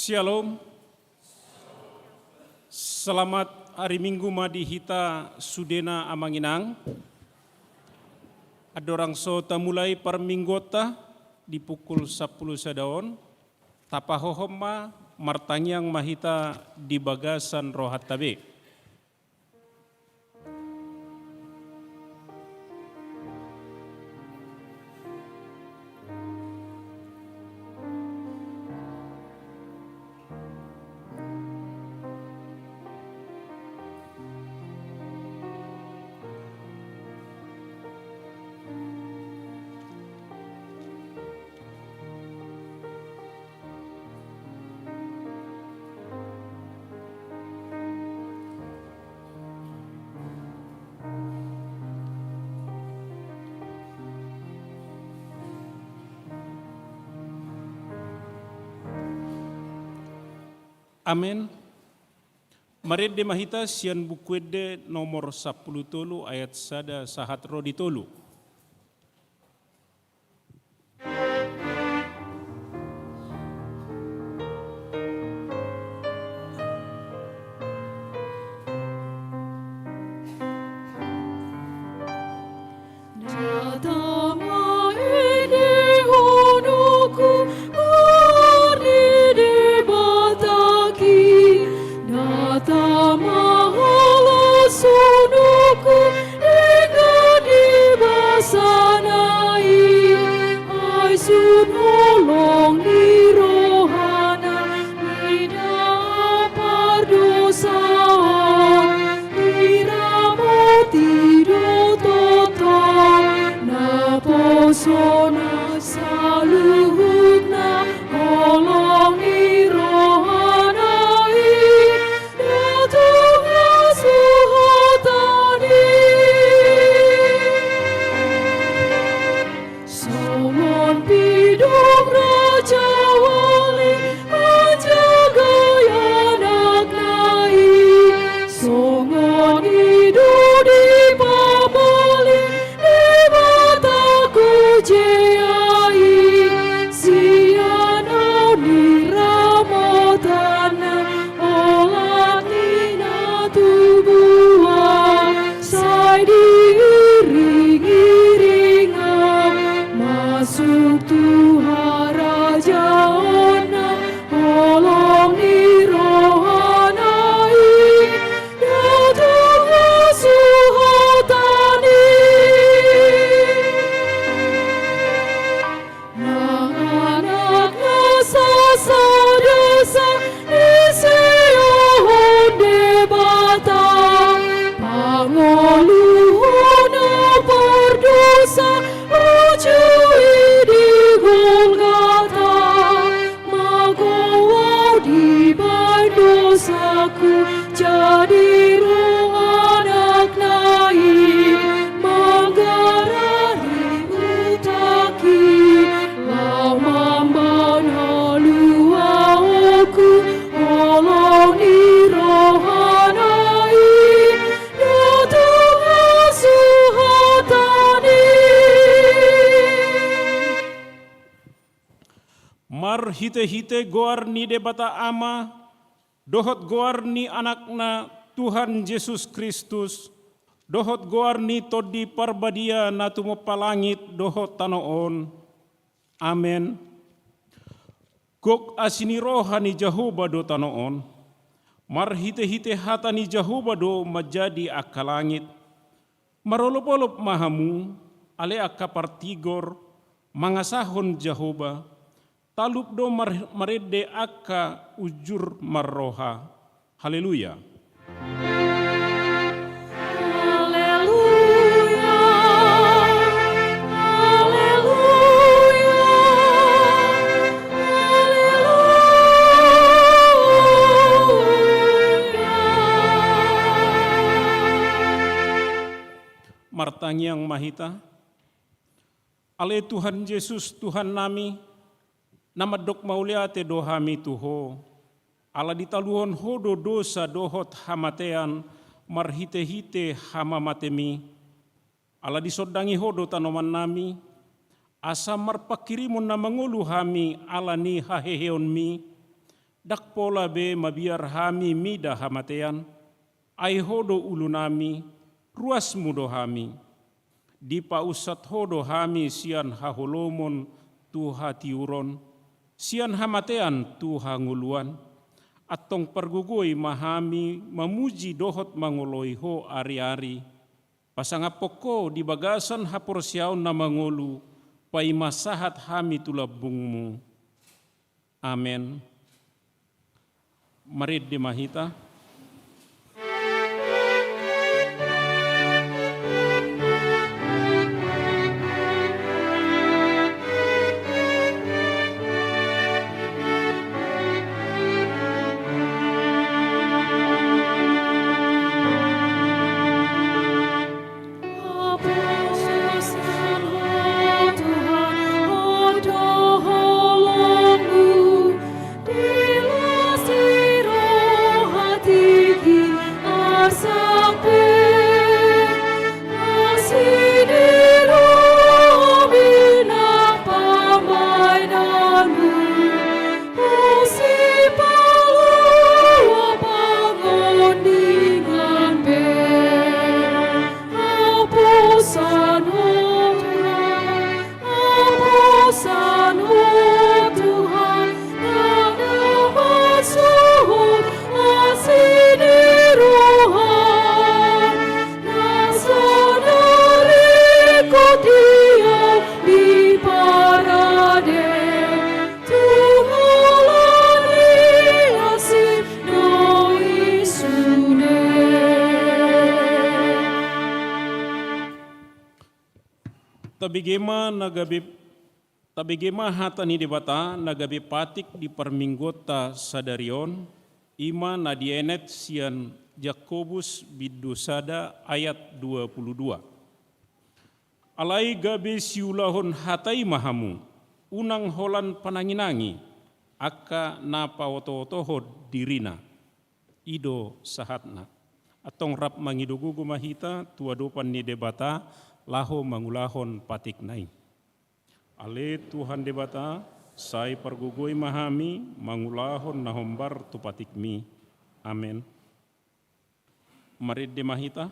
Shalom. Selamat hari Minggu Madi Hita Sudena Amanginang. Adorang so mulai per minggota di pukul 10 sadaon. Tapahohoma martangyang mahita di bagasan rohat tabe. Amin. Marede mahita sian bukuede nomor 10 tolu ayat sada sahat rodi tolu. Hite-hite goar ni debata ama, dohot goar ni anakna Tuhan Yesus Kristus, dohot goar ni todi parbadia na tumo palangit dohot tanoon. Amen. Gok asini rohani Jehovah do tanoon, mar hite-hite hatani Jehovah do majadi akalangit, marolop-olop mahamu, ale akapartigor, mangasahon Jehovah, talup do marede akka ujur marroha. Haleluya. Haleluya. Haleluya. Haleluya. Martangyang mahita, ale Tuhan Yesus Tuhan nami, namadok mauliate dohami tuho, ala ditaluhon hodo dosa dohot hamatean marhite-hite hama matemi, ala disodangi hodo tanoman nami, asa marpakirimun na mangulu hami ala ni haheheon mi, dak pola be mabiar hami mida hamatean, ai hodo ulunami, ruas mudo hami. Di pausat hodo hami sian haholomon tu hatiuron, sian hamatean tu hanguluan, atong pergugoi mahami mamuji dohot mangoloi ho ari-ari, pasangapoko di bagasan haporsiaon na mangolu, pai masahat hami tulabungmu. Amen. Marid di mahita. Tabigema hatani debata nagabi patik di perminggota sadarion ima nadienet sian Yakobus bidusada ayat 22. Alai gabe siulahon hatai mahamu unang holan pananginangi aka napa oto-otoho dirina ido sahatna atong rap mangidugugu mahita tuadopan ni debata laho mangulahon patik nai. Ale Tuhan debata, sai pergugoi mahami, mangulahon nahombar tu patik mi. Amen. Mari demahita.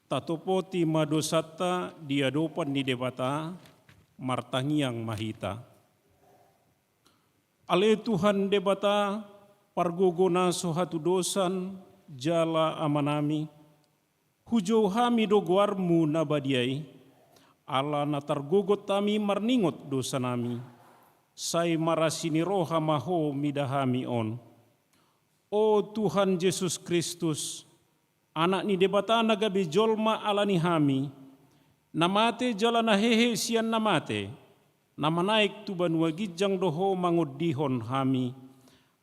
Tatopo ti madosata diadopan ni debata martangiang mahita. Ale Tuhan debata pargogona sohatu dosan jala amanami hujau hami doguarmu nabadiai ala natargogot tami marningot dosa nami sai marasini roha maho midahami on. O Tuhan Yesus Kristus, anak ni debata nagabi jolma alani hami, namate jalana hehe sian namate, nama naik tu banua gijang doho mangudihon hami,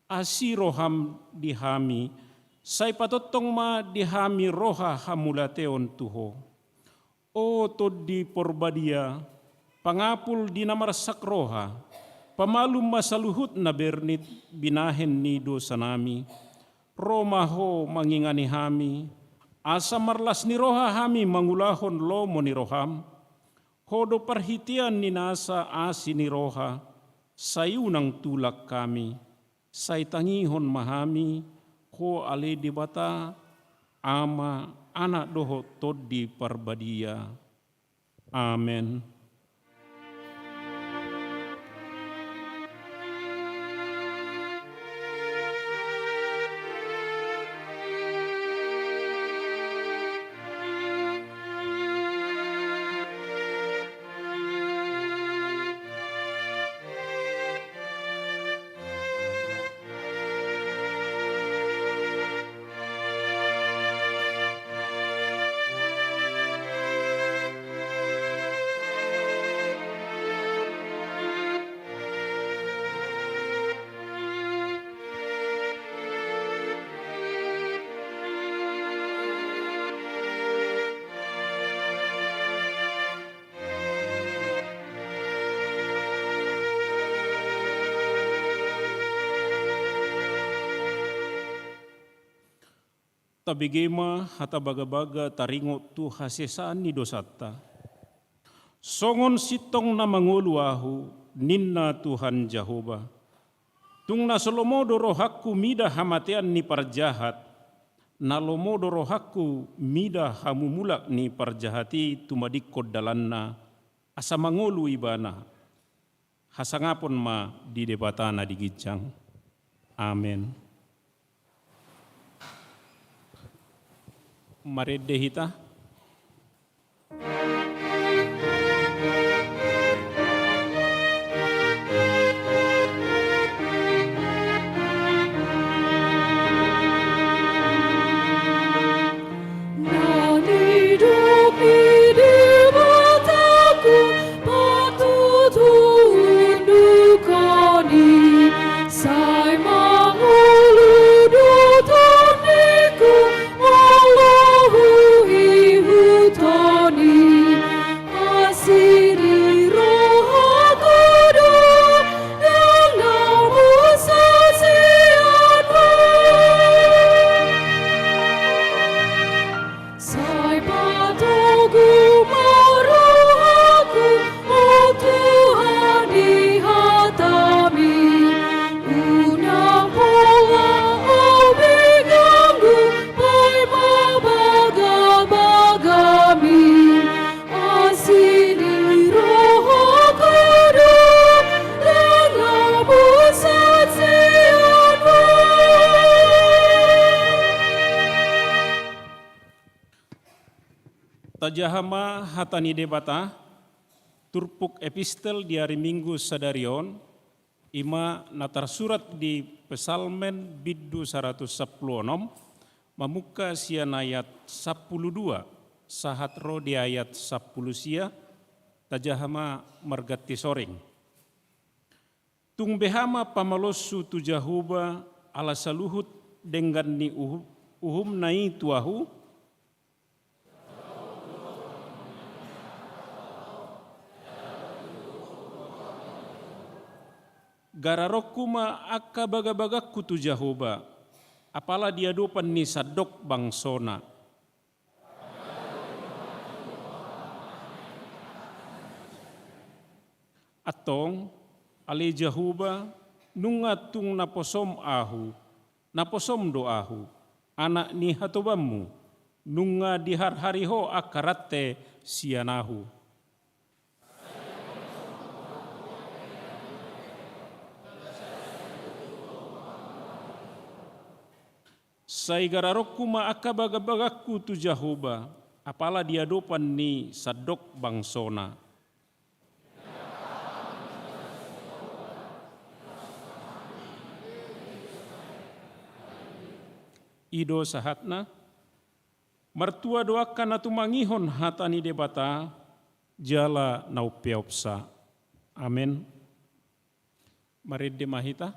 asiroham dihami, sai patotong ma dihami roha hamulateon tuho. O toddi porbadia, pangapul di namarsak roha, pamalum masaluhut na bernit binahen ni dosa nami, romaho mangingani hami, asa marlas ni roha hami mangulahon lomo ni roham, hodo perhitian ni nasa asi ni roha, sayunang tulak kami, say tangihon mahami, ho ale di bata, ama anak doho toddi parbadia. Amen. Tabigema hata baga-baga taringo tu hasesaan ni dosata. Songon sitong na manguluahu ninna Tuhan Jehovah. Tung na solomodo rohaku mida hamatian ni parjahat. Nalomodo rohaku mida hamumulak ni parjahati tumadikod dalanna. Asa mangulu ibana. Hasangapon ma di debatana digijang. Amen. Marede hita. Tajahama hatani debata, turpuk epistel di hari Minggu sadarion, ima natar surat di Pesalmen biddu 110 mamuka sian ayat 12, sahat ro di ayat 10 sia, tajahama margati soring. Tung behama pamalosu tu Jahuba ala saluhut dengan ni uhum nai tuahu, gararokuma akka baga-bagakku tu Jahoba, apala dia dopan ni sadok bangsona. Atong ale Jahoba nungatung naposom ahu, naposom doahu, anak ni hatobammu, nunga diharhariho akarate sianahu. Sai gararokuma akka baga-bagakku tu Jahoba, apala dia dopan ni sadok bangsona. Ido sahatna, mertua doakan atu mangihon hatani debata, jala naupeopsa. Amin. Mari demahita.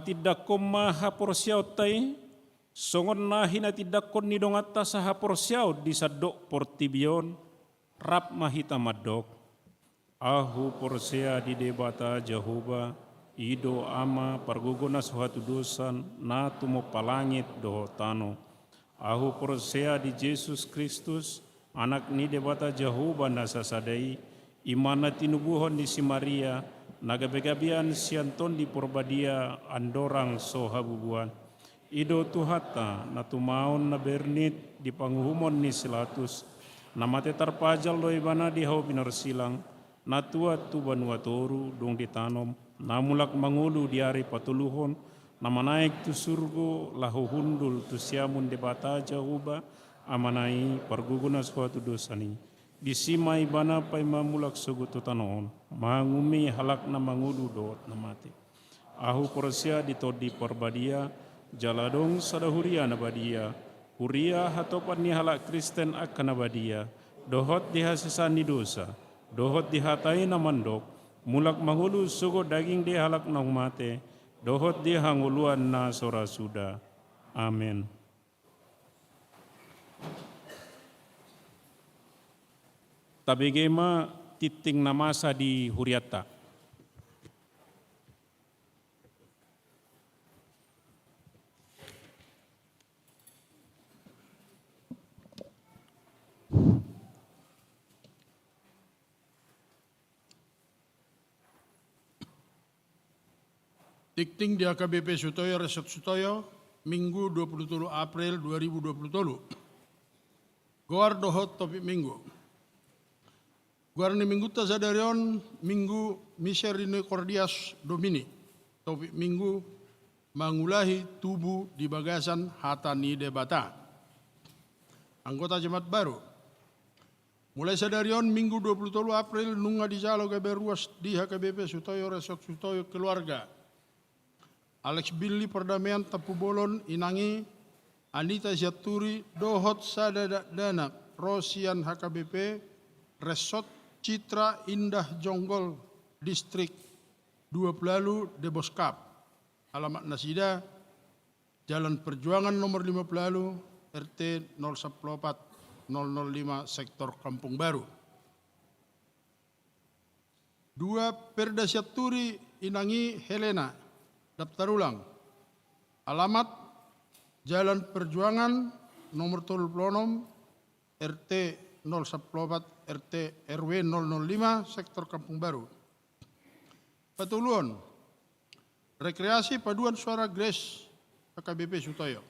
Matidakkom maha porsiautai, songon nahin atidakkon ni dongata saha porsiaut di sadok portibion, rap mahita madok. Ahu porsea di debata Jehovah, ido ama parguguna suatu dosan, na tumo palangit doho tano. Ahu porsea di Yesus Kristus, anak ni debata Jehovah nasasadai, imana tinubuhon di si Maria, nagabegabian sianton di porbadia andorang sohabubuan. Ido tuhata na tumaon na bernit di panguhumon ni silatus, na mate tarpajal do ibana di hau pinarsilang, na tuat tu banua toru dong ditanom, na mulak mangulu di hari patuluhon, na manaik tu surgo lahu hundul tu siamun debata Jehovah, amanai parguguna suatu dosani. Disimai bana pai mamulak sugutu tanoon, mangumi halak na mangulu dot na mati. Ahu porsia ditodi porbadia, jaladong sadahuria na badia, huria hatopan ni halak Kristen akan na badia, dohot dihasisani dosa, dohot dihatai na mandok, mulak mangulu sugo daging di halak na mate, dohot dihanguluan na sora suda. Amin. Tabegema titing namasa di huriata. Tikting di AKBP Sutoyo Resort Sutoyo, Minggu 23 April 2020. Goar dohot topik Minggu. Goar ni Minggu tasadarion Minggu Miserine Cordias Domini. Topik Minggu mangulahi tubuh di bagasan hatani debata. Anggota jemaat baru. Mulai sadarion Minggu 23 April nunga di jalo gaberuas di HKBP Sutoyo Resort Sutoyo keluarga. Alex Billy perdamaian Tapu Bolon inangi Anita Jaturi dohot sadada dana Rosian HKBP Resort Citra Indah Jonggol Distrik 2 Pelalu Deboskap. Alamat Nasida Jalan Perjuangan nomor 5 Pelalu RT 014 005 Sektor Kampung Baru. 2 Perda Jaturi inangi Helena daftar ulang. Alamat Jalan Perjuangan nomor 36 RT 014 RT RW 005 Sektor Kampung Baru. Patuluan rekreasi paduan suara Grace AKBP Sutoyo.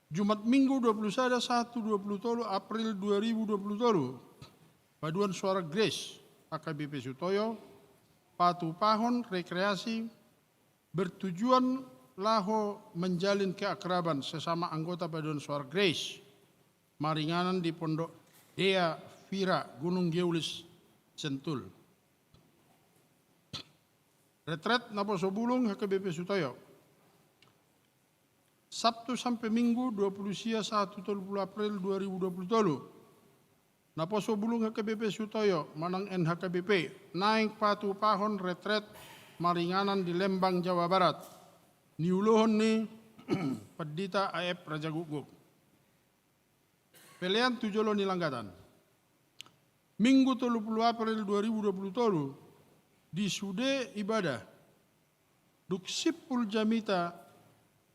Jumat Minggu 21 April 2020. Paduan suara Grace AKBP Sutoyo. Patu Pahon rekreasi bertujuan laho menjalin keakraban sesama anggota paduan suara Grace. Maringanan di Pondok Dea Vira Gunung Geulis Sentul. Retret Naposo Bulung HKBP Sutoyo. Sabtu sampai Minggu 20 sia 1 April 2020. Naposo Bulung HKBP Sutoyo Manang NHKBP naik Patu Pahon retret Maringanan di Lembang Jawa Barat. Niuluhon ni Pedita AF Raja Guguk. Pilihan tujolo nilanggatan. Minggu 30 April 2020 di Sude Ibadah Duksipul Jamita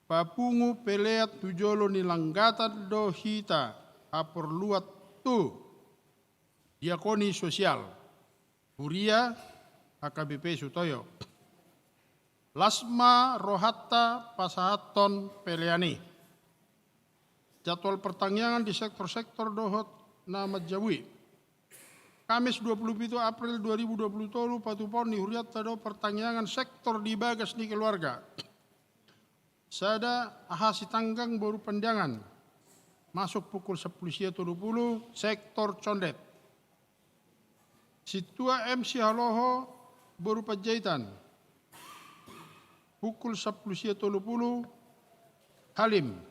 Papungu peleat tujolo nilanggatan dohita aperluat tu diakoni sosial Huria AKBP Sutoyo. Lasma Rohatta Pasahaton Peleani. Jadwal pertanggungan di sektor-sektor dohot nama Jawi. Kamis 27 April 2020 Patupon di Huriat tado pertanggungan sektor di bagas di keluarga. Sada ahasi tanggang baru pandangan. Masuk pukul 10.30 sektor Condet. Situa MC Haloho baru Pajaitan. Pukul 10.30 Halim.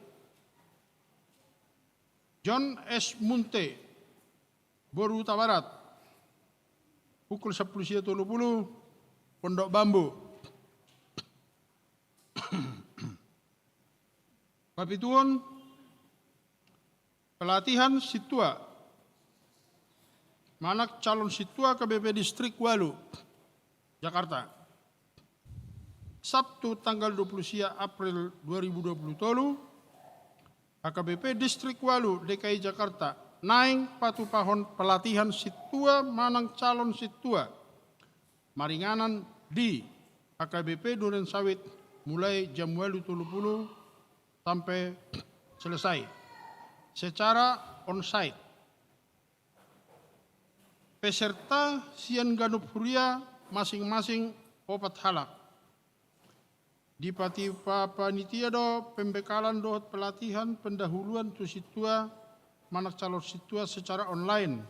John S. Munte, Boruta Barat, pukul 10.30 Pondok Bambu. Papituon pelatihan situa manak calon situa KBP Distrik Walu, Jakarta. Sabtu tanggal 20 April 2020, HKBP Distrik Walu DKI Jakarta naing patupahon pelatihan situa manang calon situa maringanan di HKBP Duren Sawit mulai jam 8.30 sampai selesai secara onsite. Peserta sian ganup huria masing-masing 4 halak. Di panitia do pembekalan dohot pelatihan pendahuluan tu situa manak calon situa secara online.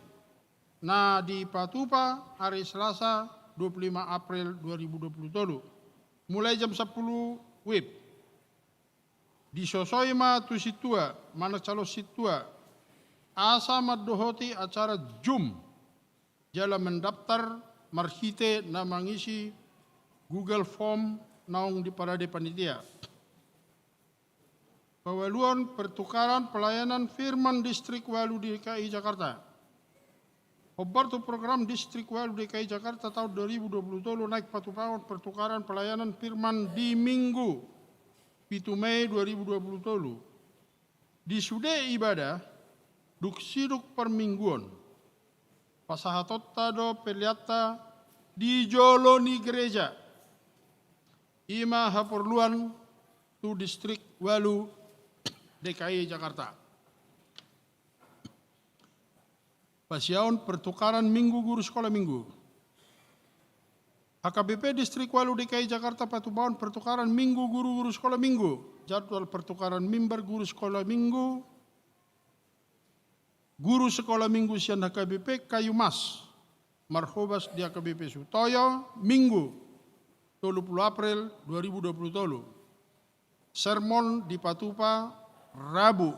Nah di Patupa hari Selasa 25 April 2020 mulai jam 10 WIB. Di Sosoima tu situa manak calon situa asa madohoti acara Zoom jala mendaftar marhite na mangisi Google Form naung di parade panitia. Pewaluan pertukaran pelayanan firman Distrik Walu DKI Jakarta. Obartu program Distrik Walu DKI Jakarta tahun 2020 naik patupahon pertukaran pelayanan firman di Minggu 7 Mei 2020. Di sude ibadah duk siduk permingguan. Pasahatota do peliata di joloni gereja. Ima haperluan tu Distrik Walu DKI Jakarta. Pasiaon pertukaran minggu guru sekolah minggu. HKBP Distrik Walu DKI Jakarta patupahon pertukaran minggu guru sekolah minggu. Jadwal pertukaran mimbar guru sekolah minggu. Guru sekolah minggu sian HKBP Kayu Mas. Marhobas di HKBP Sutoyo Minggu 30 April 2020. Sermon di Patupa Rabu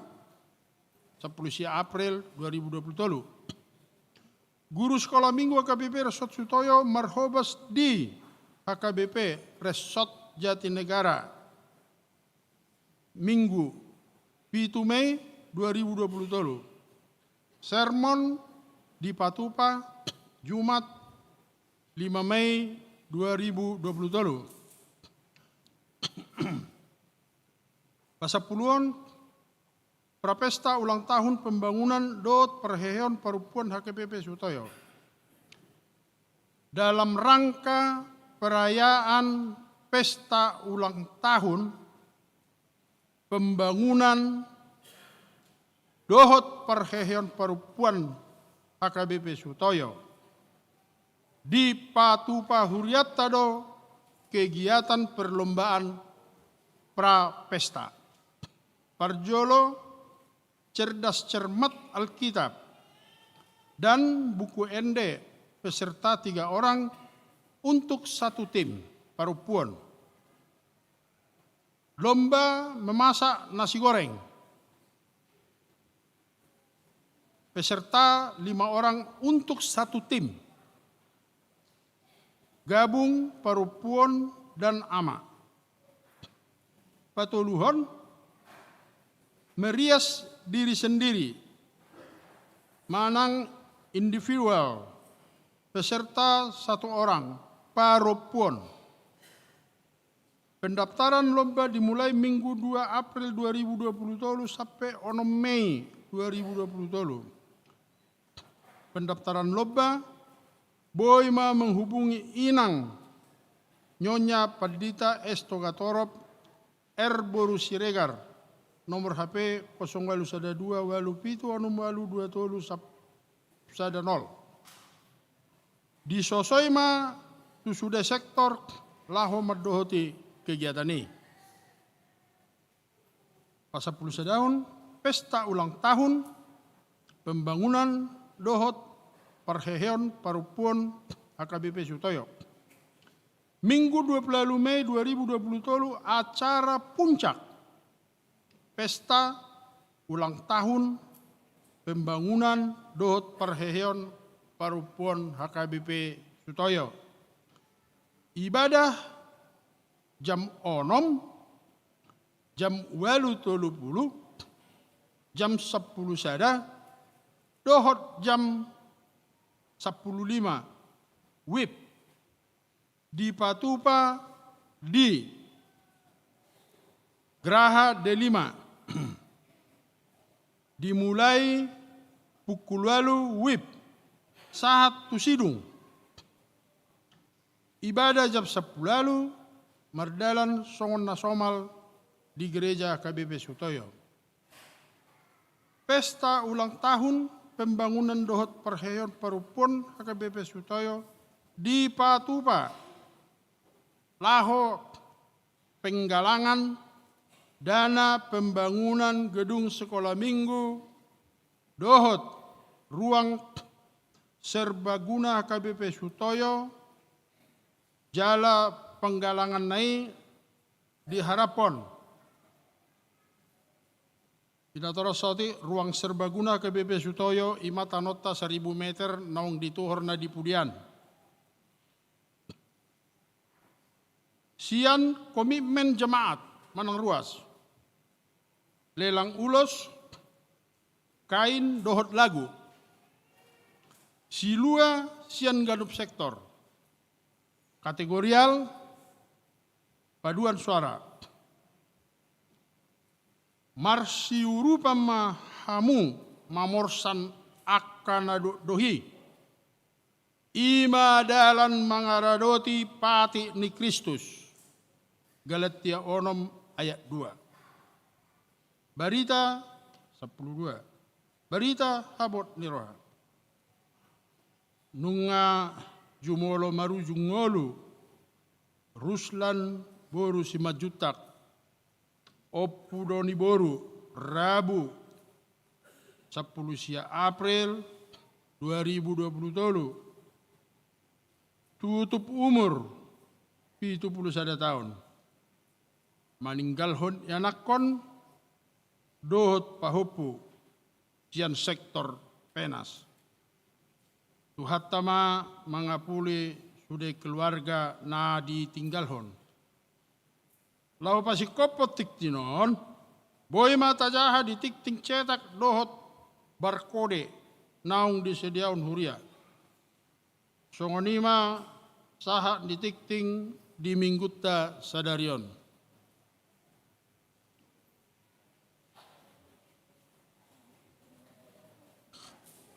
10 April 2020. Guru sekolah minggu HKBP Resort Sutoyo Marhobas di HKBP Resort Jatinegara Minggu 7 Mei 2020. Sermon di Patupa Jumat 5 Mei 2020. Pasapuluan prapesta ulang tahun pembangunan dot perheheon parupuan HKBP Sutoyo. Dalam rangka perayaan pesta ulang tahun pembangunan dohot perheheon parupuan HKBP Sutoyo di Patupa Huriat tado kegiatan perlombaan prapesta. Parjolo cerdas cermat Alkitab dan buku ende peserta 3 orang untuk 1 tim parupuan. Lomba memasak nasi goreng. Peserta 5 orang untuk 1 tim. Gabung parupuan dan ama. Patuluhon merias diri sendiri, manang individual, peserta 1 orang, parupuan. Pendaftaran lomba dimulai Minggu 2 April 2020 sampai 6 Mei 2020. Pendaftaran lomba, Boima menghubungi Inang, Nyonya Padita Estogatorop, Boru Siregar, nomor HP 0812 87 0. Di Sosoima tu sudah sektor laho madohoti kegiatan ini. Pasapuluh sedahun pesta ulang tahun pembangunan dohot perheheon parupuan HKBP Sutoyo. Minggu 20 Mei 2020 acara puncak pesta ulang tahun pembangunan dohot perheheon parupuan HKBP Sutoyo. Ibadah jam 6 jam 8.30, jam 10 sada, dohot jam 10.05, WIB, di Patupa, di Geraha D5, dimulai pukul 8 WIB, saat tusidung. Ibadah jam 10 mardalan songon nasomal di gereja KBP Sutoyo. Pesta ulang tahun pembangunan dohot perheyon parupon HKBP Sutoyo di Patupa. Laho penggalangan dana pembangunan gedung sekolah minggu dohot ruang serbaguna HKBP Sutoyo jala penggalangan naik di Harapon. Pinatoro soti ruang serbaguna KBP Sutoyo imata nota 1000 meter naung dituhorna di Pudian. Sian komitmen jemaat manang ruas. Lelang ulos kain dohot lagu. Silua sian gadup sektor. Kategorial paduan suara. Marsiurupa mahamu mamorsan akana dohi. Ima dalan mangaradoti pati ni Kristus. Galatia onom ayat 2. Barita 10:2. Barita habot ni roha. Nunga jumolo maru jungolu. Ruslan boru simajutak. Oppu doni boru Rabu 10 sia April 2023. Tutup umur 71 tahun. Maninggalhon yanakon dohot pahopu sian sektor penas. Tuhatama mangapuli sudah keluarga na ditinggalhon. Lau pasi kopot tiktinon, boy mata jaha ditikting cetak dohot barkode naung disediaun huria. Songonima saha ditikting di minggutta sadarion.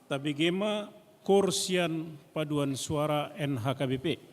Tabigema Korsian Paduan Suara NHKBP.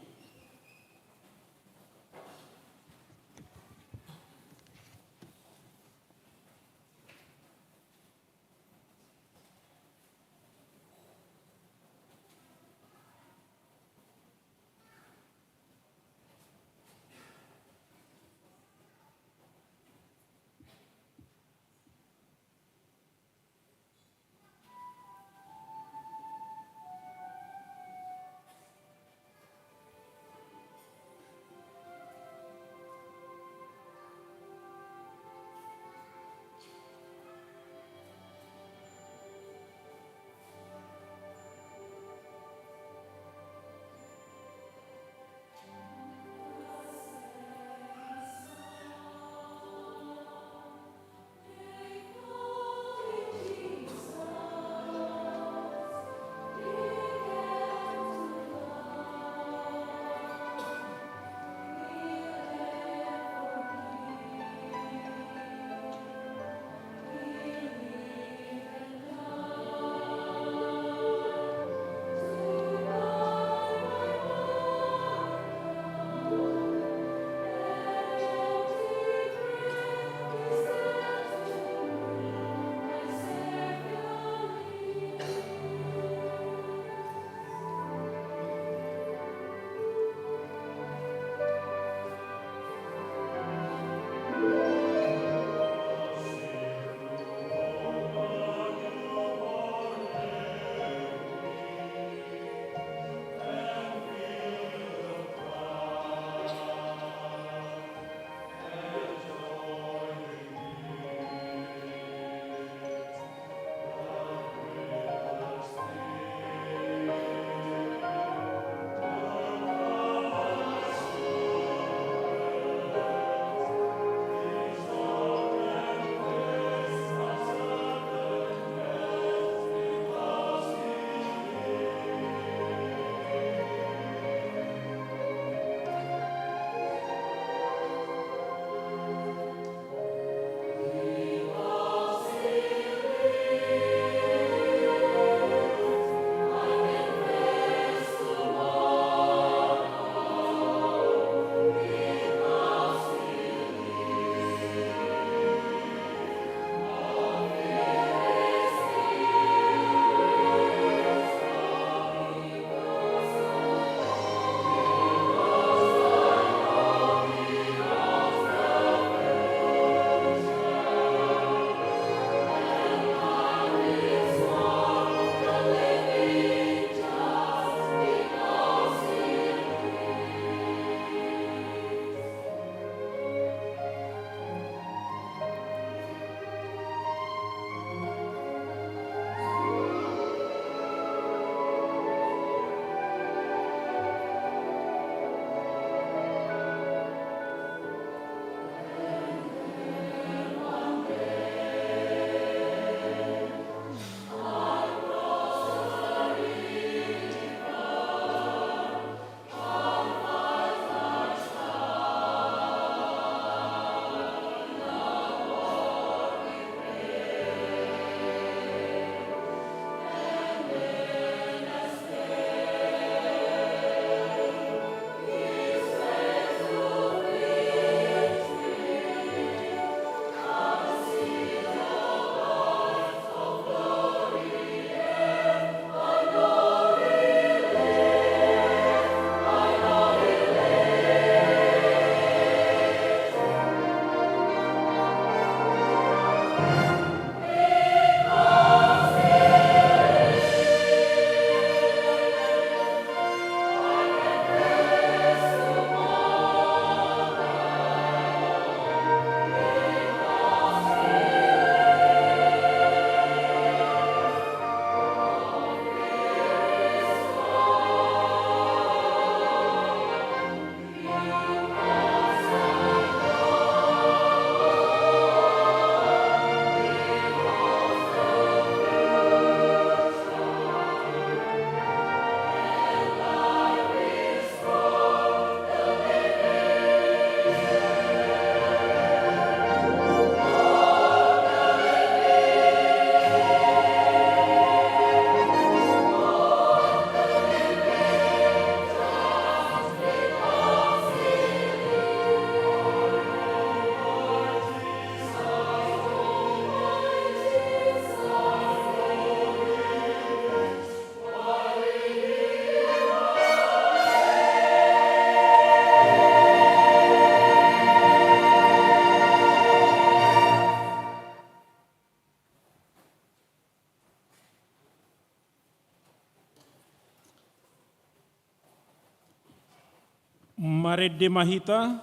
Maret de mahita,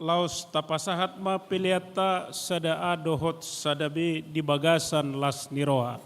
laos tapasahat ma peliata sada a dohot sadabe di bagasan las niroa.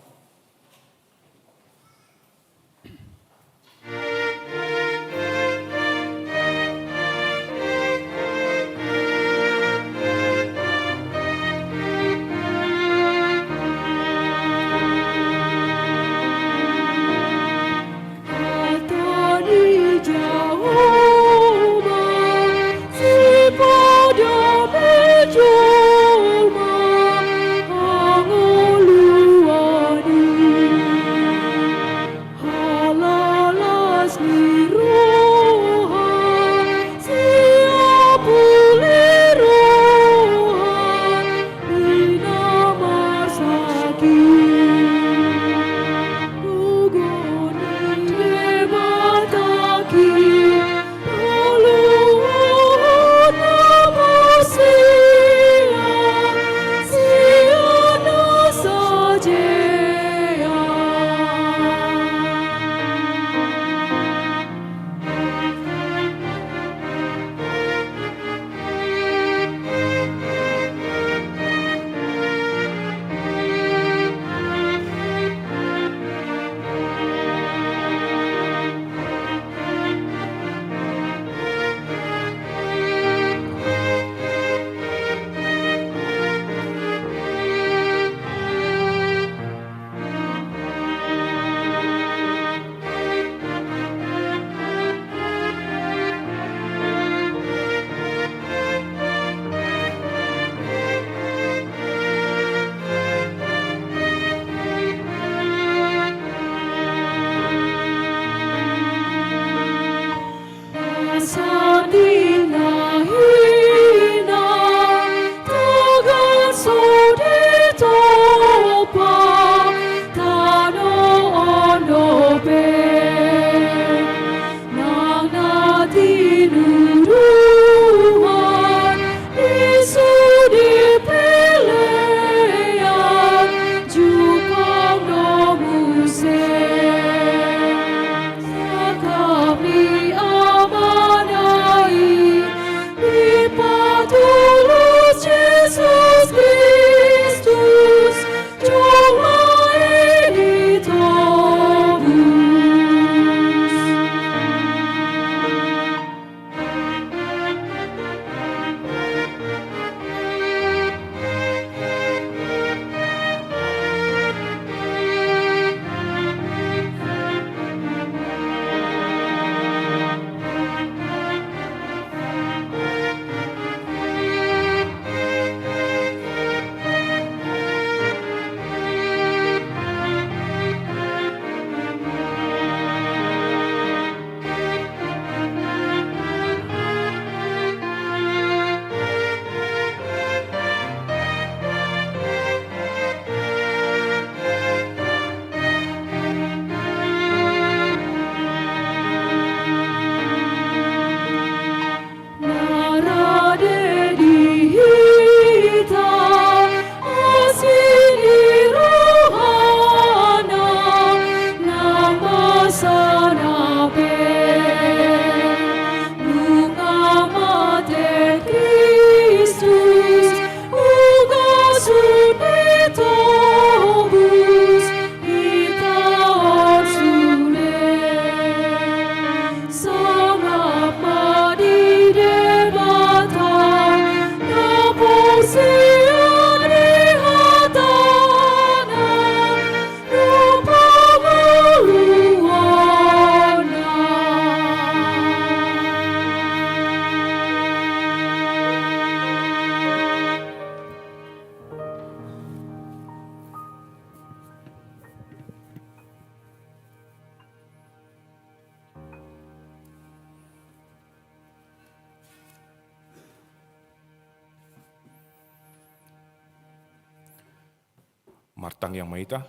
Martang yang maita.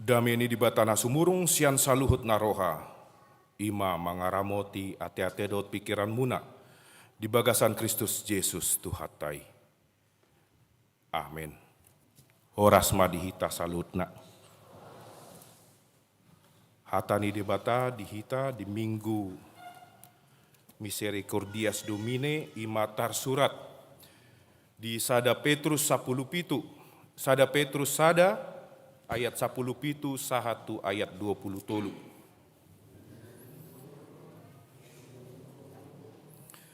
Dameni di batana sumurung sian saluhut naroha. Ima mangaramoti ate-ate dot pikiran muna. Di bagasan Kristus Yesus Tuhatai. Amin. Horas madihita salutna. Hatani di bata dihita di minggu Misericordias Domine imatar surat di Sada Petrus 10:7. Sada Petrus sada ayat 10:7 sahatu ayat 20.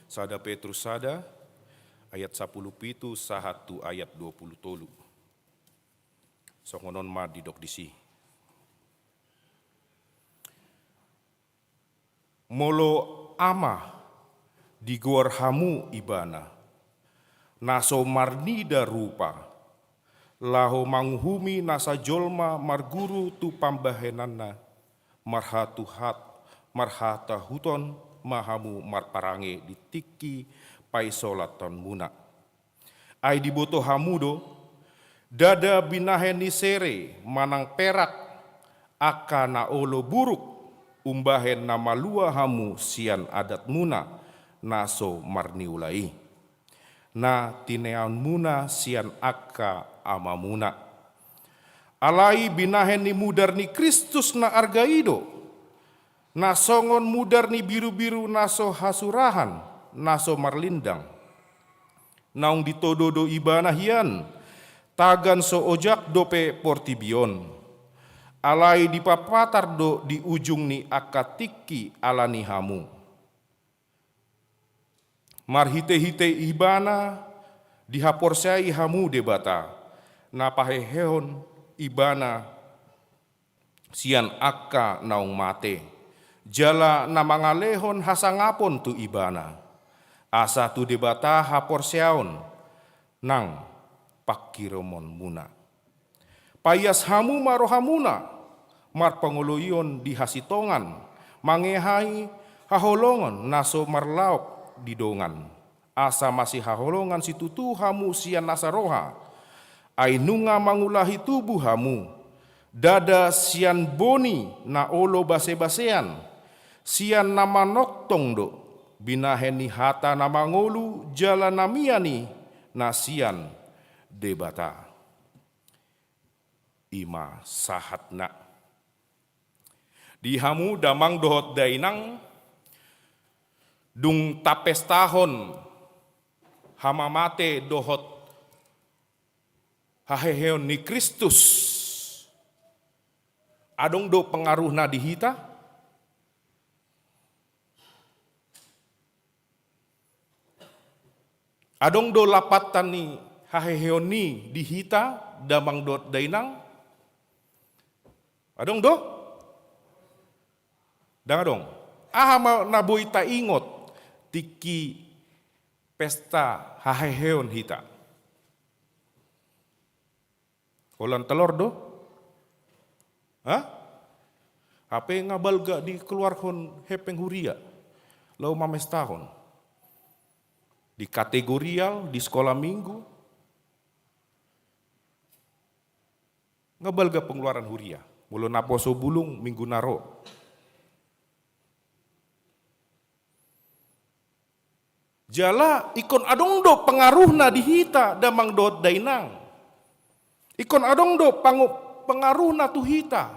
Sada Petrus sada ayat 10:7 sahatu ayat 20. Songonon ma didok disi. Molo ama digor hamu ibana, naso marnida rupa, laho manghumi nasa jolma marguru tu pambahenana, marhata huton mahamu marparange ditiki paisolaton muna. Ai diboto hamudo, dada binahen ni sere manang perak, aka na olo buruk, umbahen nama lua hamu sian adat muna, naso marniulai. Na tinean muna sian aka ama muna. Alai binahen ni mudar ni Kristus na argaido, na songon mudar ni biru-biru naso hasurahan, naso marlindang. Naung ditododo ibana hian, tagan so ojak dope portibion. Alai dipapatar do di ujung ni akatiki alani hamu. Marhite-hite ibana dihaporsai hamu debata, napahehon ibana sian akka naung mate. Jala namangalehon hasangapon tu ibana. Asa tu debata haporseaon nang pakiromon muna. Payas hamu marohamuna, mar pangoloyon di hasitongan, mangehai haholongan naso marlaok didongan. Asa masih haholongan si tutu hamu sian nasaroha, ainunga mangulahi tubuh hamu, dada sian boni na olo base-basean, sian nama noktong do, binaheni hata nama ngolu jala namiani nasian debata. Ima sahatna. Di hamu damang dohot dainang, dung tapes tahon hamamate dohot haheheon ni Kristus. Adong do pengaruhna di hita? Adong do lapatan ni haheheon ni di hita damang dohot dainang? Adong do? Dong. Aha naboy ta ingot tiki pesta haheheon hita. Kolan telor do? Hah? Ape ngabalga di keluarhon hepeng huria. Lau mames tahun. Di kategorial, di sekolah minggu. Ngabalga pengeluaran huria. Mulu naposo bulung minggu naro. Jala ikon adong do pengaruhna di hita damang dot dainang. Ikon adong do pengaruhna tu hita.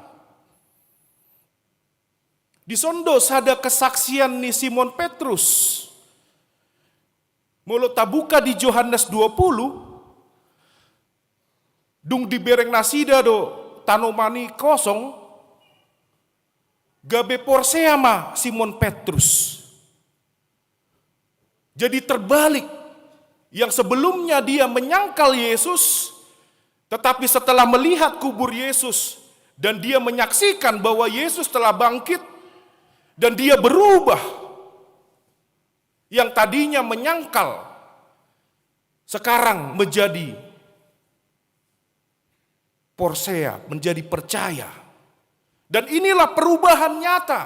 Di sondo sada kesaksian ni Simon Petrus. Mulu tabuka di Yohanes 20. Dung dibereng nasida do tanomani kosong, gabe porseama Simon Petrus. Jadi terbalik, yang sebelumnya dia menyangkal Yesus, tetapi setelah melihat kubur Yesus, dan dia menyaksikan bahwa Yesus telah bangkit, dan dia berubah. Yang tadinya menyangkal, sekarang menjadi Porsea, menjadi percaya. Dan inilah perubahan nyata.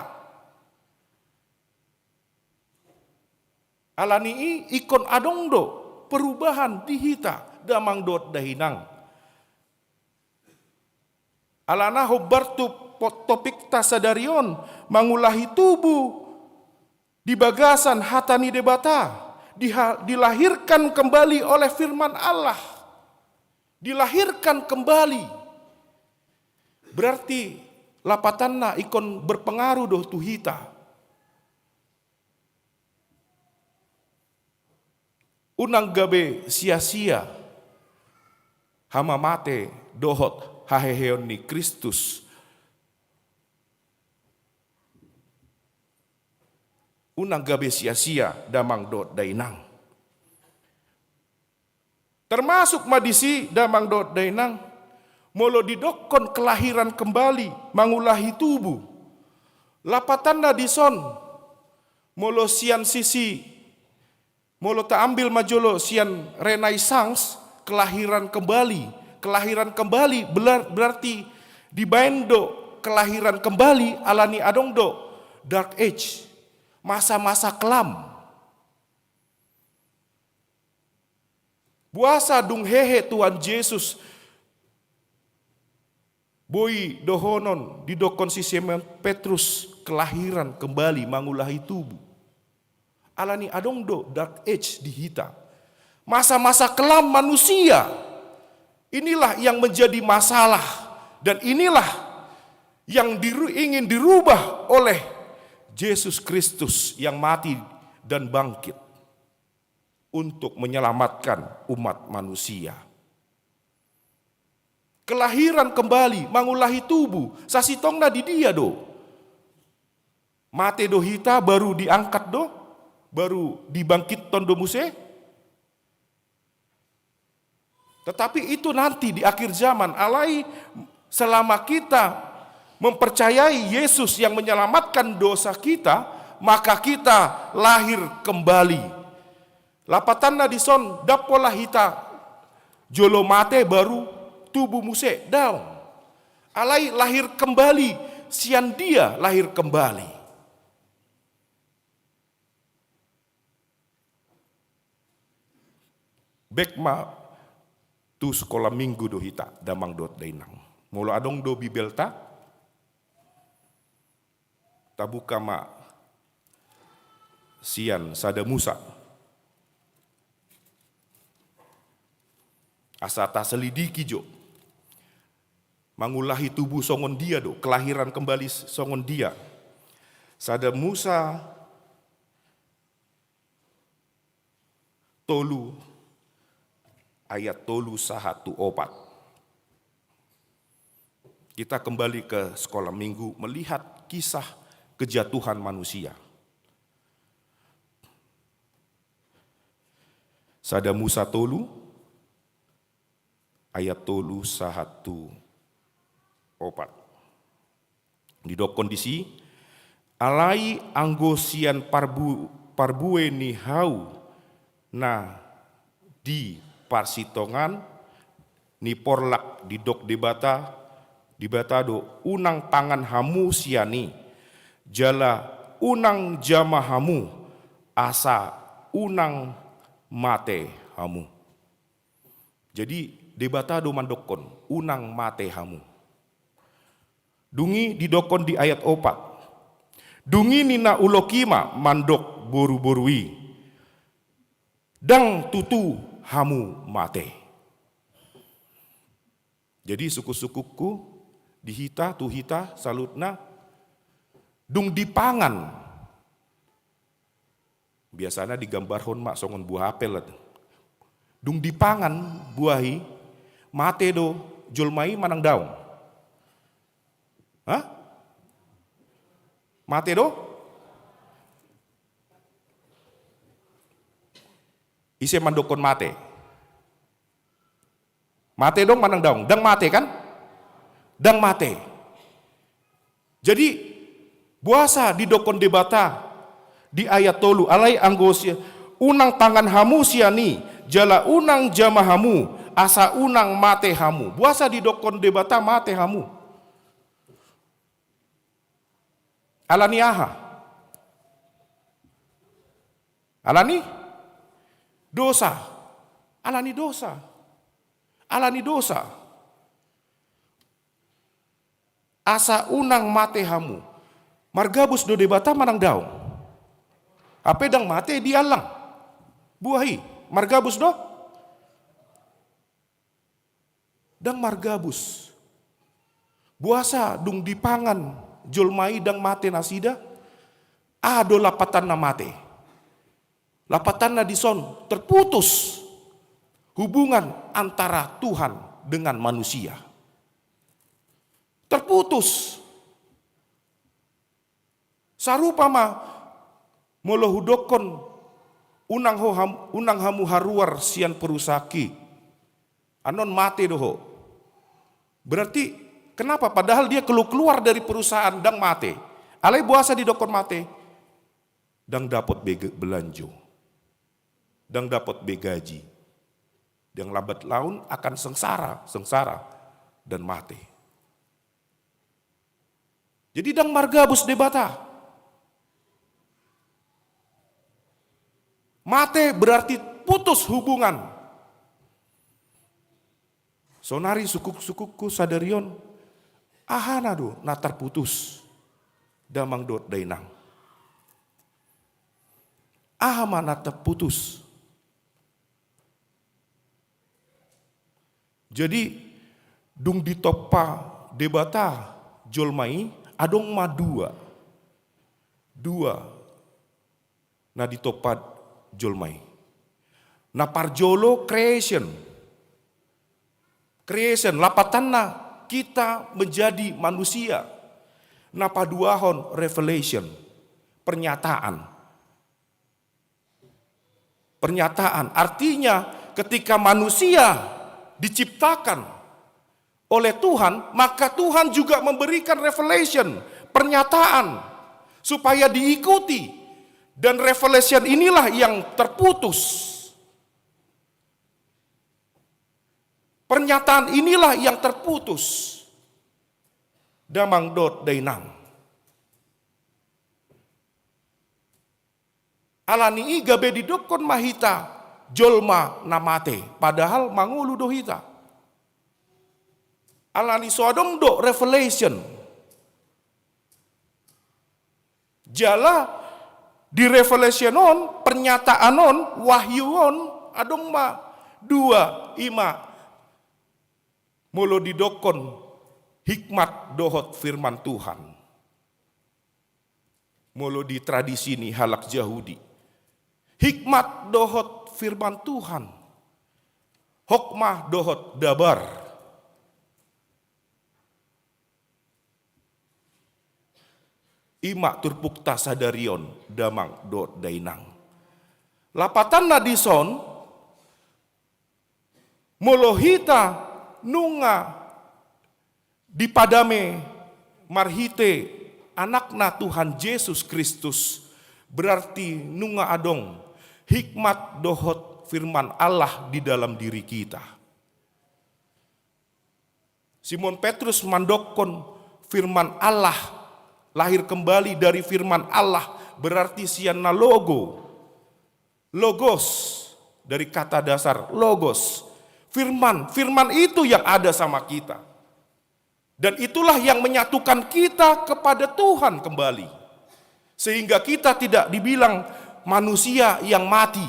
Alani ikon adongdo, perubahan di hita, damang dot dahinang. Alana hobartu topik tasadarion, mangulahi tubuh, di bagasan hatani debata, dilahirkan kembali oleh firman Allah. Dilahirkan kembali. Berarti lapatanna ikon berpengaruh doh tuhita. unang gabe sia-sia hama mate dohot haheheon ni Kristus. Unang gabe sia-sia damang dot dainang. Termasuk madisi damang dot dainang, molo didokon kelahiran kembali, mangulahi tubuh. Lapatan na dison, molo sian sisi, molo ta ambil majolo sian renaissance, kelahiran kembali. Kelahiran kembali berarti di bendo kelahiran kembali alani adongdo, dark age, masa-masa kelam. Buasa dung hehe Tuhan Yesus boi dohonon didokon si Simon Petrus kelahiran kembali mangulahi tubuh. Alani adongdo dark age di hita. Masa-masa kelam manusia. Inilah yang menjadi masalah dan inilah yang ingin dirubah oleh Yesus Kristus yang mati dan bangkit untuk menyelamatkan umat manusia. Kelahiran kembali, mangulahi tubuh, sasitongna di dia do. Mate do hita baru diangkat do, baru dibangkit tondo muse. Tetapi itu nanti di akhir zaman, alai selama kita mempercayai Yesus yang menyelamatkan dosa kita, maka kita lahir kembali. Lapatanna dison dapola hita jolo mate baru tubuh muse daun. Alai lahir kembali, sian dia lahir kembali. Bekma tu sekolah minggu do hita damang dot dainang. Molo adong do bibelta tabuka ma sian sada Musa. Asata selidiki jo. Mangulahi tubuh songon dia do, kelahiran kembali songon dia. Sada Musa tolu ayat tolu sahatu opat. Kita kembali ke sekolah minggu melihat kisah kejatuhan manusia. Sada Musa tolu ayat tolu sahatu opat. Di dok kondisi alai anggosian parbue ni hau na di parsitongan ni porlak di dok di batado unang tangan hamu siani jala unang jama hamu asa unang mate hamu. Jadi debatado mandokon unang mate hamu. Dungi didokon di ayat 4. Dungi nina ulokima mandok boru-borui. Dang tutu hamu mate. Jadi suku-sukuku dihita tuhita salutna dung dipangan. Biasanya digambar hon mak songon buah apel. Dung dipangan buahi mate do julmai manang daun. Hah? Mate do? Ise mandokon mate. Mate dong manang daun. Dang mate kan? Dang mate. Jadi buasa di dokon debata di ayat tolu alai anggosia unang tangan hamu siani jala unang jama hamu asa unang mate hamu. Buasa di dokon debata mate hamu. Alani aha? Alani dosa. Alani dosa. Alani dosa. Asa unang mate hamu. Margabus do debata manang daun. Apedang mate dialang. Buahi. Margabus do? Dang margabus. Buasa dung dipangan. Julmai dang mate nasida. Ado lapatan na mate. Lapatan nadison terputus hubungan antara Tuhan dengan manusia. Terputus. Sarupama molohudokon unang hamu haruar sian perusaki. Anon mate doho. Berarti kenapa? Padahal dia keluar dari perusahaan dang mate. Alai buasa di dokon mate. Dang dapat belanjo. Dang dapat begaji. Yang lambat laun akan sengsara dan mati. Jadi dang margabus debata. Mate berarti putus hubungan. Sonari sukuk-sukukku sadarion, ahanado natar putus. Damang dot dainang. Ahama natar putus. Jadi dung ditopa debata jolmai adong madua. Dua na ditopa jolmai. Na parjolo creation. Creation lapatanna kita menjadi manusia. Na paduahon revelation. Pernyataan. Pernyataan artinya ketika manusia diciptakan oleh Tuhan, maka Tuhan juga memberikan revelation, pernyataan, supaya diikuti. Dan revelation inilah yang terputus. Pernyataan inilah yang terputus. Damang dot dainang. Alani igabe didokon mahita jolma namate, padahal mangulu dohita. Alani sodong do revelation. Jala di revelationon, pernyataanon, wahyuon, adong ma dua ima. Molo didokon hikmat dohot firman Tuhan. Molo di tradisi ni halak Yahudi. Hikmat dohot firman Tuhan. Hokmah dohot dabar. Ima turpukta sadarion damang dot dainang. Lapatan nadison molohita nunga dipadame marhite anakna Tuhan Yesus Kristus, berarti nunga adong hikmat dohot firman Allah di dalam diri kita. Simon Petrus mandokon firman Allah, lahir kembali dari firman Allah, berarti siana logos dari kata dasar logos. Firman itu yang ada sama kita. Dan itulah yang menyatukan kita kepada Tuhan kembali. Sehingga kita tidak dibilang manusia yang mati.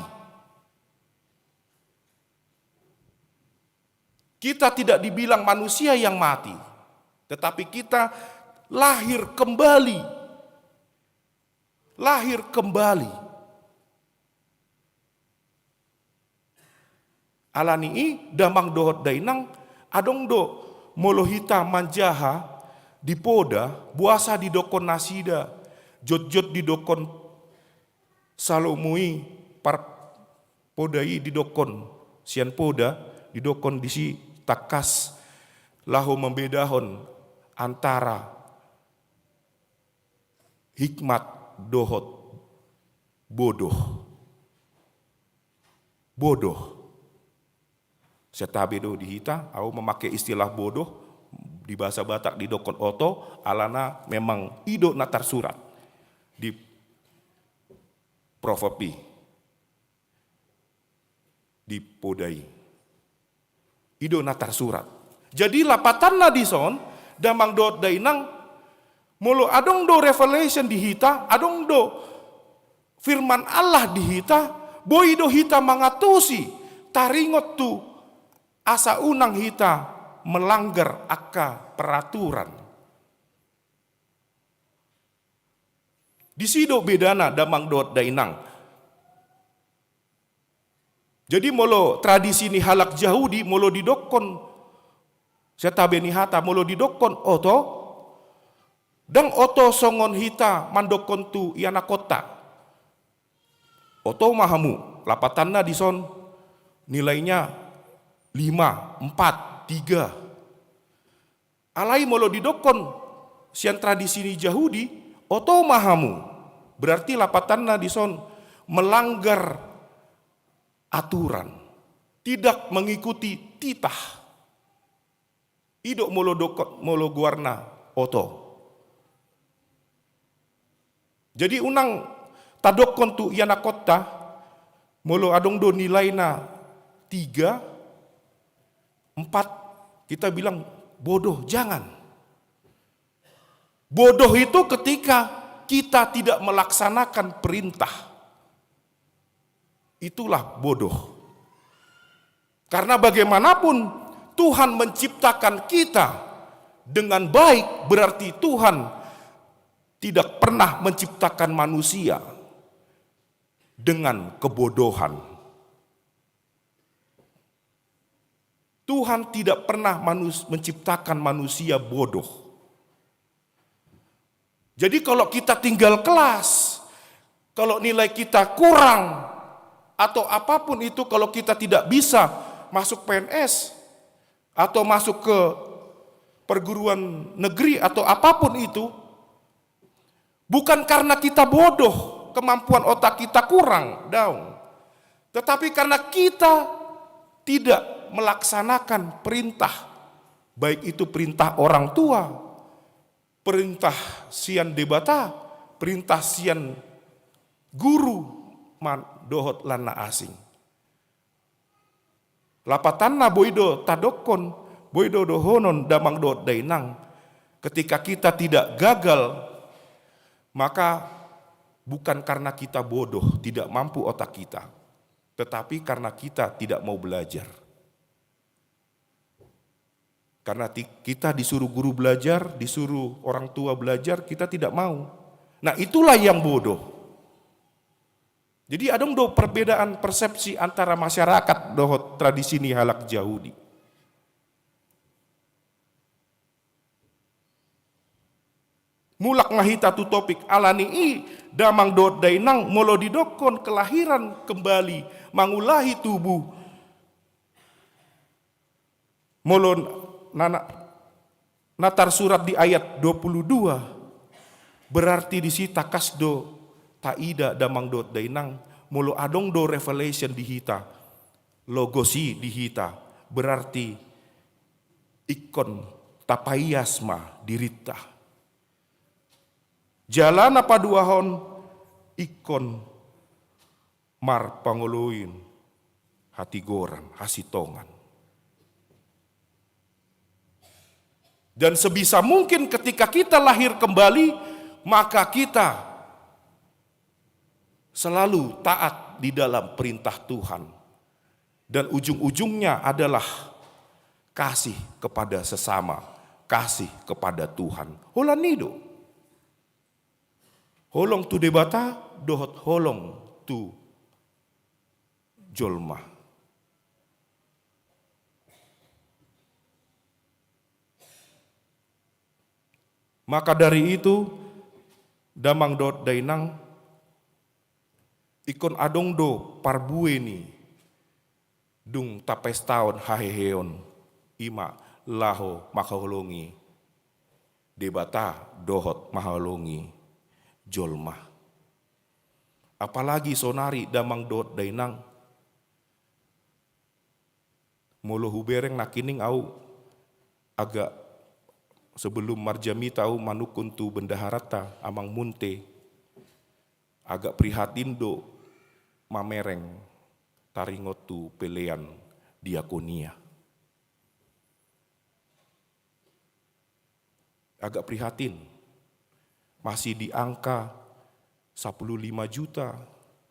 Kita tidak dibilang manusia yang mati, tetapi kita lahir kembali. Lahir kembali. Alani damang dohot dainang adong do molohita manjaha dipoda buasa di dokon nasida jot-jot di dokon salomui par podai di dokon sian poda di dokon disi takas lahu membedahon antara hikmat dohot bodoh. Setabedo dihita, aku memakai istilah bodoh di bahasa Batak di dokon oto, alana memang ido natar surat di proverbi di podai. Ido natar surat. Jadi lapatan nadison damang dot dainang mulu adong do revelation dihita, adong do firman Allah dihita, boy do hita mangatusi taringot tu asa unang hita melanggar akka peraturan. Di sido bedana damang dot dainang. Jadi molo tradisi ni halak Yahudi molo didokon setabe ni hata molo didokon oto dang oto songon hita mandokon tu iana kota. Oto mahamu lapatanna dison nilainya 5, 4, 3. Alai molo didokon sian tradisi ni Yahudi oto mahamu berarti lapatanna dison melanggar aturan, tidak mengikuti titah. Idok molo dokot molo guarna oto. Jadi unang tadokon tu iana kota molo adong do nilaina 3, 4 kita bilang bodoh, jangan. Bodoh itu ketika kita tidak melaksanakan perintah. Itulah bodoh. Karena bagaimanapun Tuhan menciptakan kita dengan baik, berarti Tuhan tidak pernah menciptakan manusia dengan kebodohan. Tuhan tidak pernah menciptakan manusia bodoh. Jadi kalau kita tinggal kelas, kalau nilai kita kurang, atau apapun itu kalau kita tidak bisa masuk PNS, atau masuk ke perguruan negeri, atau apapun itu, bukan karena kita bodoh, kemampuan otak kita kurang, down. Tetapi karena kita tidak melaksanakan perintah, baik itu perintah orang tua, perintah sian debata, perintah sian guru, dohot lana asing. Lapatanna boido tadokon, boido dohonon damang dohot dainang. Ketika kita tidak gagal, maka bukan karena kita bodoh, tidak mampu otak kita, tetapi karena kita tidak mau belajar. Karena kita disuruh guru belajar, disuruh orang tua belajar, kita tidak mau. Nah itulah yang bodoh. Jadi ada do perbedaan persepsi antara masyarakat dohot tradisi ni halak Yahudi. Mulak ngahita tu topik alani i damang dohot dainang molo didokon kelahiran kembali mangulahi tubuh. Molo natar surat di ayat 22 berarti di sita kasdo taida damang dot dainang molo adong do revelation di hita logosi di hita berarti ikon tapayasma dirita jalan apa duahon ikon mar panguluin hati goran hasitongan dan sebisa mungkin ketika kita lahir kembali maka kita selalu taat di dalam perintah Tuhan. Dan ujung-ujungnya adalah kasih kepada sesama, kasih kepada Tuhan. Holanido. Holong tu debata, dohot holong tu jolma. Maka dari itu, damang dohot dainang, ikon adong do parbue ni dung tapes taon haheheon ima laho makaholongi debata dohot maholongi jolma. Apalagi sonari damang dohot dainang molo hubereng nakining au agak sebelum marjami tahu manukun tu bendaharata amang munte agak prihatin do mamereng taringotu pelean diakonia. Agak prihatin. Masih di angka 15 juta,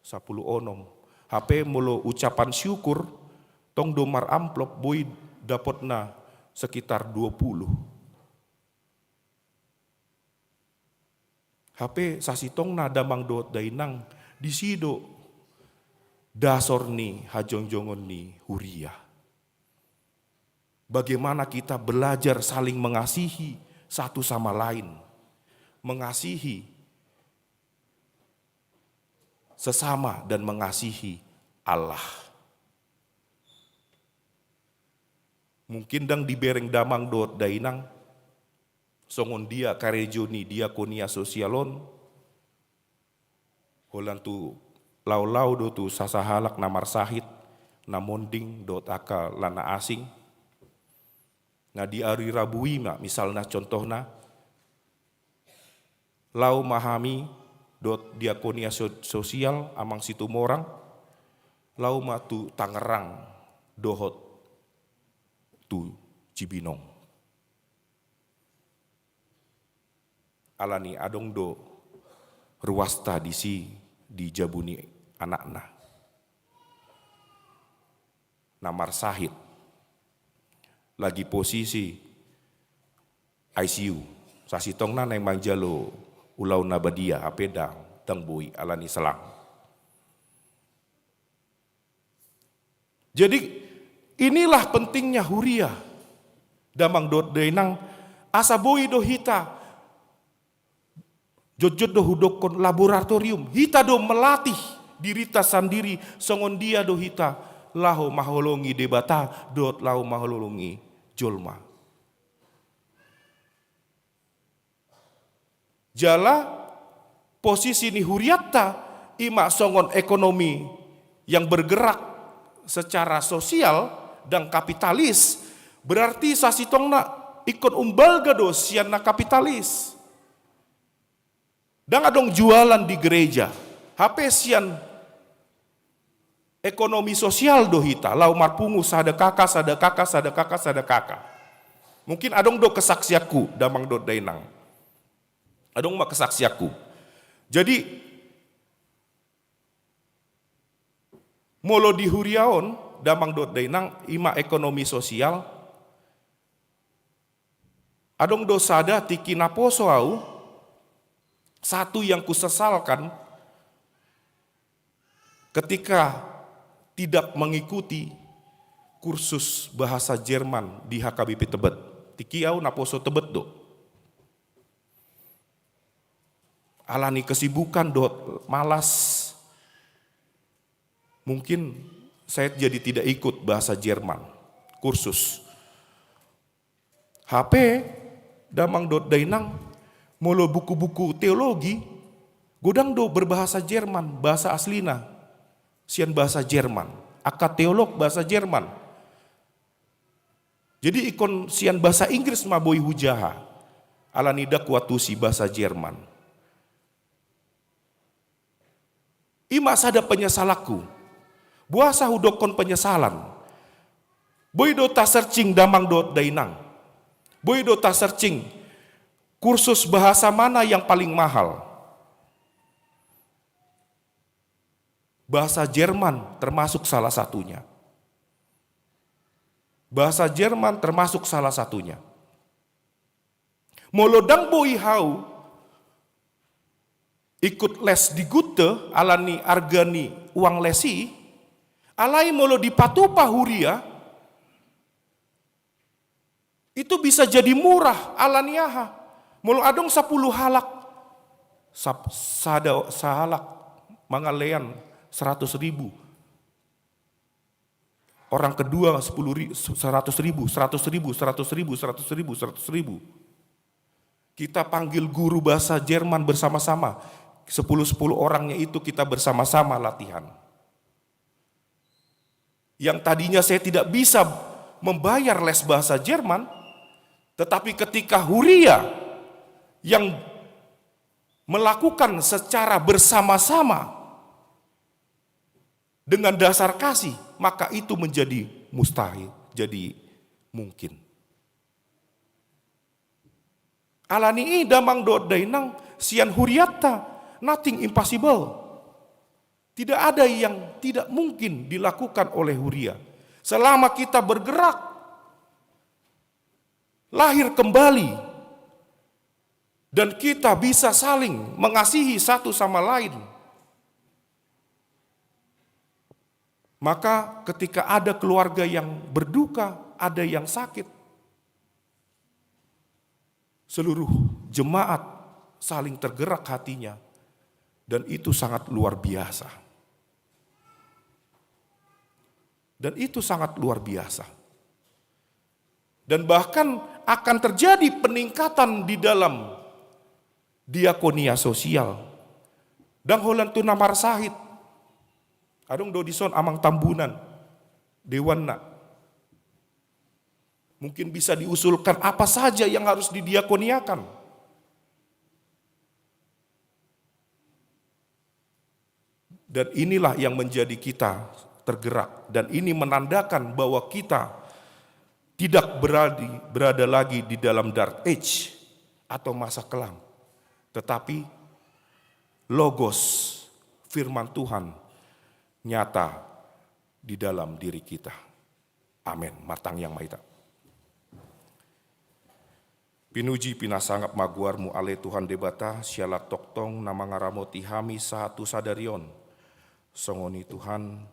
10 onom. HP mulu ucapan syukur, tong domar amplop boy dapatna sekitar 20. HP sasitong na damang doot dainang di sido dasorni hajongjongonni huria. Bagaimana kita belajar saling mengasihi satu sama lain, mengasihi sesama dan mengasihi Allah. Mungkin dang dibereng damang dot dainang, songon dia karejoni diakonia sosialon, holan tu lau-lau do tu sasahalak namar sahit, namonding dot aka lana asing. Nah di hari Rabui misalnya contohnya, lau mahami dot diakonia sosial amang situ morang, lau matu Tangerang dohot tu Cibinong. Alani adong do ruasta di jabuni anakna. Namar sahid lagi posisi ICU. Sasitongna nang mangjalo ulau nabadia apeda tang bui alani selang. Jadi inilah pentingnya huria. Damang dot denang asa bui do hita. Jojot do hudokon laboratorium. Hita do melatih dirita sendiri songon dia do hita laho maholongi debata dot lau maholongi jolma. Jala posisi ni huriatta ima songon ekonomi yang bergerak secara sosial dan kapitalis, berarti sasitongna ikon umbalga do sianna kapitalis. Dan adong jualan di gereja, HP sian ekonomi sosial do hita, lau marpungu sada kakak. Mungkin adong do kesaksiaku, damang do dainang. Adong mak kesaksiaku. Jadi, molo di huriaon, damang do dainang, ima ekonomi sosial, adong do sada tiki naposo au, satu yang kusesalkan, ketika tidak mengikuti kursus bahasa Jerman di HKBP Tebet. Tiki au naposo Tebet do. Alani kesibukan dot malas. Mungkin saya jadi tidak ikut bahasa Jerman kursus. HP damang dot dainang molo buku-buku teologi godang do berbahasa Jerman, bahasa aslina. Sian bahasa Jerman, akad teolog bahasa Jerman. Jadi ikon sian bahasa Inggris maboi hujaha. Alanida kuatusi bahasa Jerman. Ima sada penyesalaku. Buasa hudokon penyesalan. Boy do ta searching damang do dainang. Boy do ta searching kursus bahasa mana yang paling mahal. Bahasa Jerman termasuk salah satunya. Bahasa Jerman termasuk salah satunya. Molodang boi hau ikut les di Gute alani argani uang lesi alai molo di patupa huria itu bisa jadi murah alaniaha. Molo adong 10 halak sahalak mangalean 100.000. Orang kedua 100.000. Kita panggil guru bahasa Jerman bersama-sama. 10 orangnya itu kita bersama-sama latihan. Yang tadinya saya tidak bisa membayar les bahasa Jerman, tetapi ketika huria yang melakukan secara bersama-sama dengan dasar kasih, maka itu menjadi mustahil, jadi mungkin. Alani damang do dainang sian huriatta, nothing impossible. Tidak ada yang tidak mungkin dilakukan oleh huria. Selama kita bergerak, lahir kembali, dan kita bisa saling mengasihi satu sama lain. Maka ketika ada keluarga yang berduka, ada yang sakit, seluruh jemaat saling tergerak hatinya, dan itu sangat luar biasa. Dan itu sangat luar biasa. Dan bahkan akan terjadi peningkatan di dalam diakonia sosial. Dan holan tu namar sahid. Adong dodison amang tambunan. Dewana. Mungkin bisa diusulkan apa saja yang harus didiakoniakan. Dan inilah yang menjadi kita tergerak, dan ini menandakan bahwa kita tidak berada lagi di dalam dark age atau masa kelam, tetapi logos firman Tuhan nyata di dalam diri kita. Amin. Martang yang maita. Pinuji pinasangap maguarmu ale Tuhan debata siala toktong nama ngaramoti hami satu sadarion. Songoni Tuhan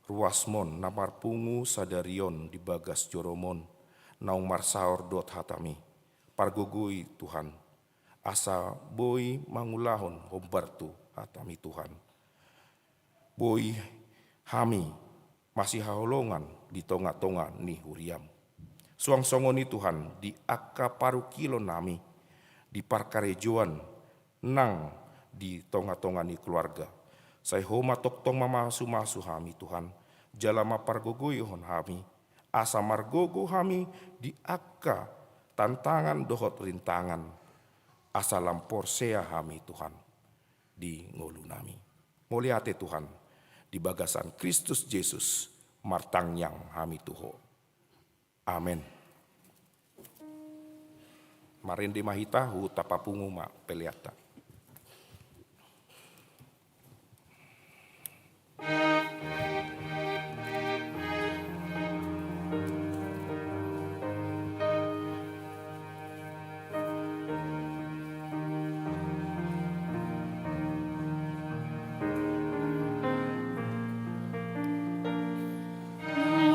ruasmon namar pungu sadarion di bagas joromon naung marsaor dot hatami pargogoi Tuhan asa boi mangulahon hombartu hatami Tuhan boi hami masih haolongan di tonga-tonga ni huriam suang songoni Tuhan di akka paru kilo nami di parkarejoan nang di tonga-tonga ni keluarga. Saya homa toktong mama sumasu hami Tuhan, jalama pargogoyhon hami, asa margogo hami di akka tantangan dohot rintangan, asa lampor sea hami Tuhan di ngolu nami. Ngoliate Tuhan di bagasan Kristus Yesus martang yang hami tuho. Amin. Marindi mahitahu tapapungu ma peliata.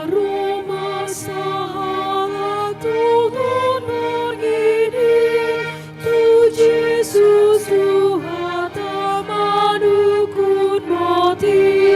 Aroma sahala Tuhan orgidi, tu Jesus tu hata manukun moti,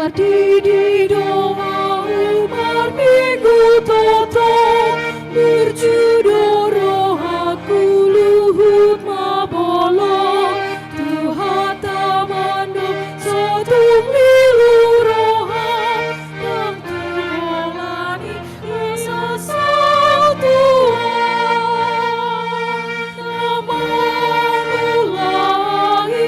Di doa umar minggu toto berjudul roh aku luhut mabolo Tuhan tamando satu milu roha dan tuolani rasa satu nama lahi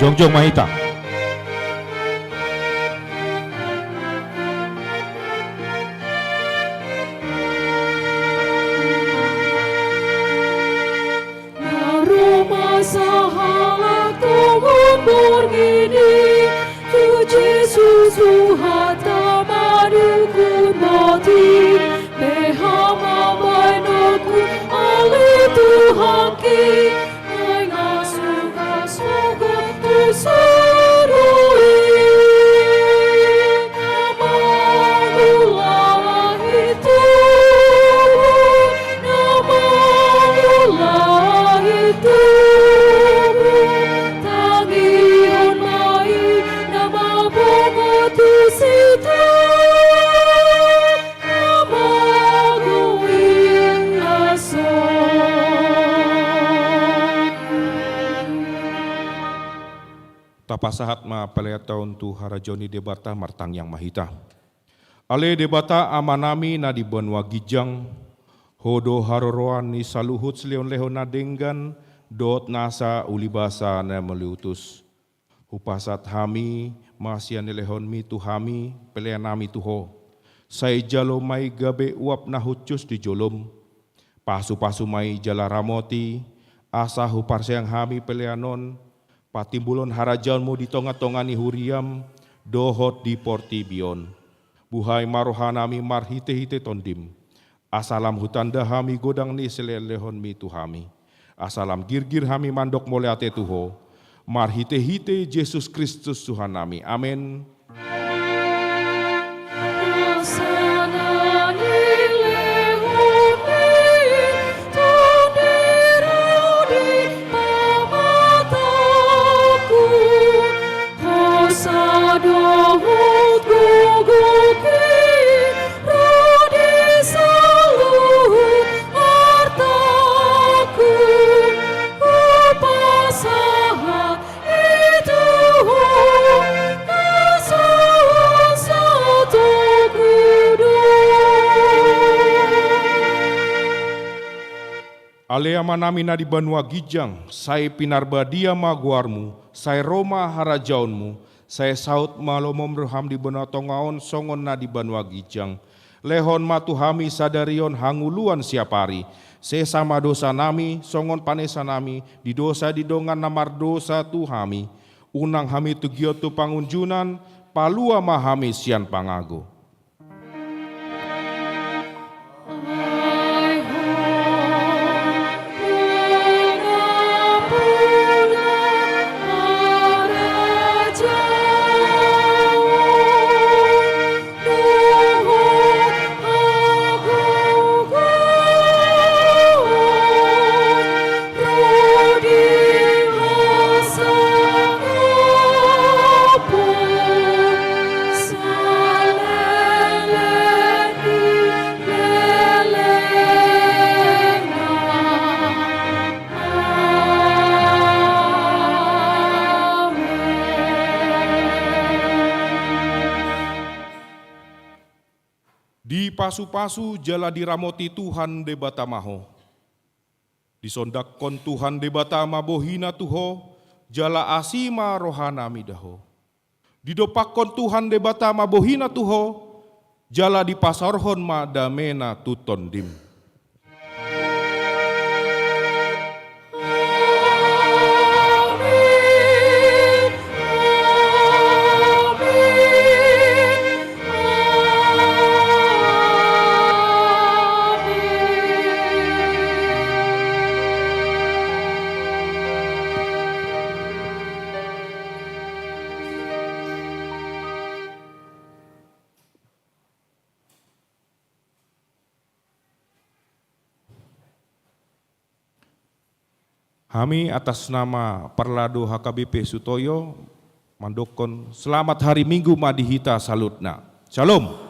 Jongjong Mahita. Aroma sahala tungun borgini tu Jesus hata madukun mati behama bainoku ali Tuhaki ai ngasuka suka tu sarui nama itu nama itu Hapasahat ma peleataon tu harajoni debata martang yang mahita. Ale debata amanami na di benua gijang, hodo haroroan ni saluhut seleon lehon na denggan, dot nasa ulibasa na meliutus. Hupasat hami, masya nilehon mi tu hami, peleanami tuho. Say jalo may gabe uap na hucus di jolom. Pasu-pasu may jala ramoti, asa huparsayang hami peleanon, patimbulon harajaon mo di tonga-tonga ni huriam, dohot di porti bion. Buhay marohanami marhite-hite tondim. Asalam hutanda hami godang ni selelehon mi tu hami. Asalam girgir hami mandok moleate tuho. Marhite-hite Yesus Kristus Tuhan nami. Amin. Ale amanami na di benua gijang, saya pinarbadia maguarmu, saya Roma harajaunmu, saya saut malomom roham di benua tongaon songon na di benua gijang. Lehon matuhami sadarion hanguluan siapari, saya sama dosa nami, songon panesa nami, di dosa di dongan namar dosa tuhami, unang hami tugiotu pangunjunan, palua mahami sian pangago. Di pasu-pasu jala diramoti Tuhan debata maho. Disondakon Tuhan debata mabohina tuho, jala asima rohanami daho. Didopakon Tuhan debata mabohina tuho, jala dipasarhon ma damena tuton dim. Kami atas nama Perlado HKBP Sutoyo mandokon selamat hari Minggu madihita salutna. Shalom.